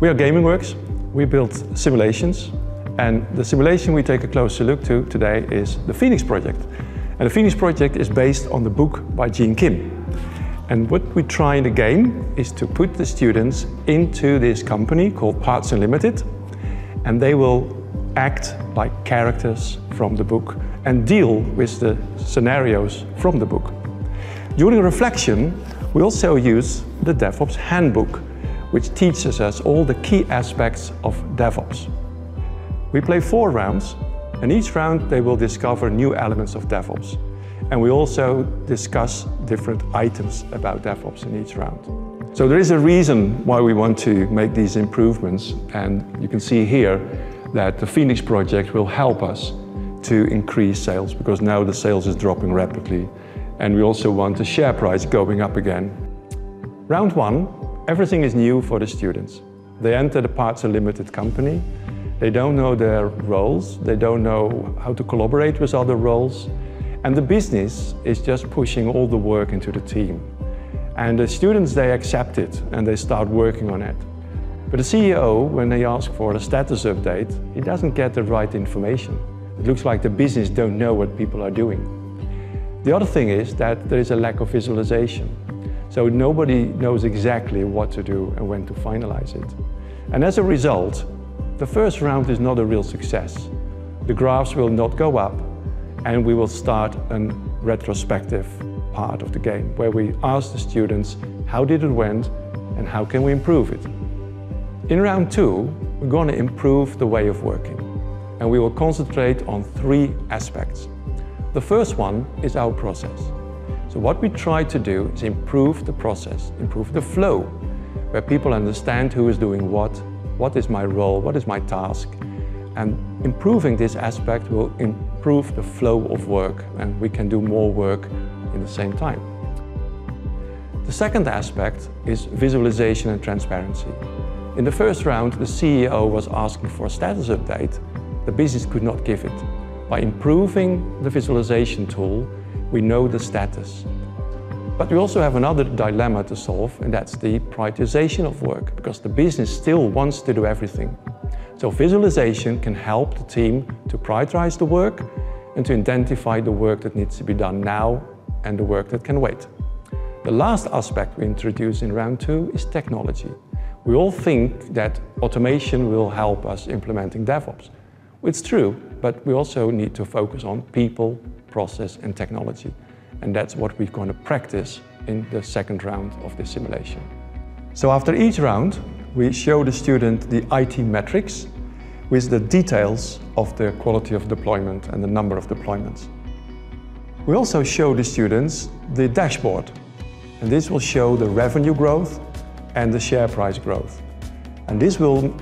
We are Gamingworks. We build simulations, and the simulation we take a closer look to today is the Phoenix project. And the Phoenix project is based on the book by Gene Kim. And what we try in the game is to put the students into this company called Parts Unlimited, and they will act like characters from the book and deal with the scenarios from the book. During reflection, we also use the DevOps handbook, which teaches us all the key aspects of DevOps. We play 4 rounds, and each round they will discover new elements of DevOps. And we also discuss different items about DevOps in each round. So there is a reason why we want to make these improvements, and you can see here that the Phoenix project will help us to increase sales, because now the sales is dropping rapidly, and we also want the share price going up again. Round 1, everything is new for the students. They enter the Parts Unlimited company. They don't know their roles, they don't know how to collaborate with other roles, and the business is just pushing all the work into the team. And the students, they accept it and they start working on it. But the CEO, when they ask for a status update, he doesn't get the right information. It looks like the business don't know what people are doing. The other thing is that there is a lack of visualization. So nobody knows exactly what to do and when to finalize it. And as a result, the first round is not a real success. The graphs will not go up, and we will start a retrospective part of the game where we ask the students how did it went and how can we improve it. In round 2, we're going to improve the way of working, and we will concentrate on 3 aspects. The first one is our process. So what we try to do is improve the process, improve the flow, where people understand who is doing what is my role, what is my task, and improving this aspect will improve the flow of work, and we can do more work in the same time. The second aspect is visualization and transparency. In the first round, the CEO was asking for a status update. The business could not give it. By improving the visualization tool, we know the status. But we also have another dilemma to solve, and that's the prioritization of work, because the business still wants to do everything. So visualization can help the team to prioritize the work and to identify the work that needs to be done now and the work that can wait. The last aspect we introduce in round 2 is technology. We all think that automation will help us implementing DevOps. It's true, but we also need to focus on people, process and technology. And that's what we're going to practice in the second round of the simulation. So after each round, we show the student the IT metrics with the details of the quality of deployment and the number of deployments. We also show the students the dashboard, and this will show the revenue growth and the share price growth. And this will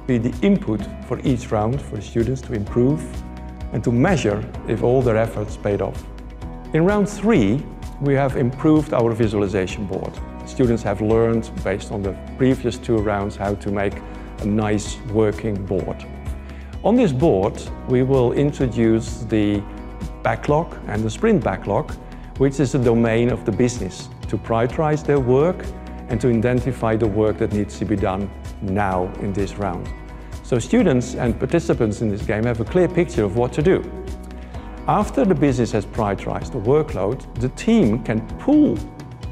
be the input for each round for the students to improve and to measure if all their efforts paid off. In round 3, we have improved our visualization board. Students have learned, based on the previous 2 rounds, how to make a nice working board. On this board, we will introduce the backlog and the sprint backlog, which is the domain of the business, to prioritize their work and to identify the work that needs to be done now in this round. So students and participants in this game have a clear picture of what to do. After the business has prioritized the workload, the team can pull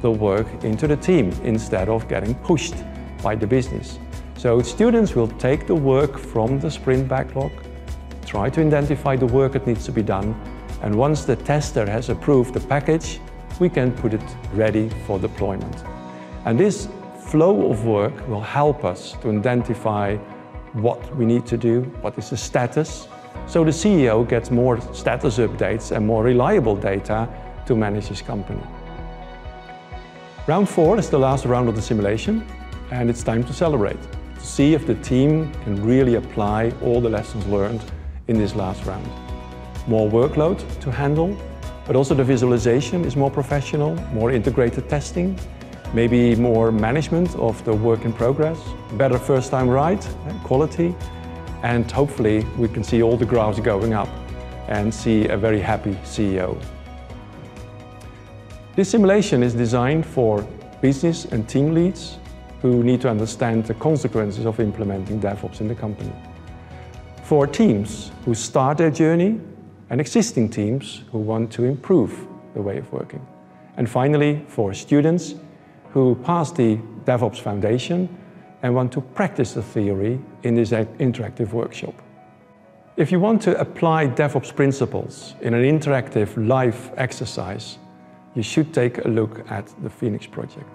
the work into the team instead of getting pushed by the business. So students will take the work from the sprint backlog, try to identify the work that needs to be done, and once the tester has approved the package, we can put it ready for deployment. And this flow of work will help us to identify what we need to do, what is the status, so the CEO gets more status updates and more reliable data to manage his company. Round 4 is the last round of the simulation, and it's time to celebrate, to see if the team can really apply all the lessons learned in this last round. More workload to handle, but also the visualization is more professional, more integrated testing, maybe more management of the work in progress, better first time right, quality, and hopefully we can see all the graphs going up and see a very happy CEO. This simulation is designed for business and team leads who need to understand the consequences of implementing DevOps in the company. For teams who start their journey, and existing teams who want to improve the way of working. And finally, for students who pass the DevOps foundation and want to practice the theory in this interactive workshop. If you want to apply DevOps principles in an interactive live exercise, you should take a look at the Phoenix project.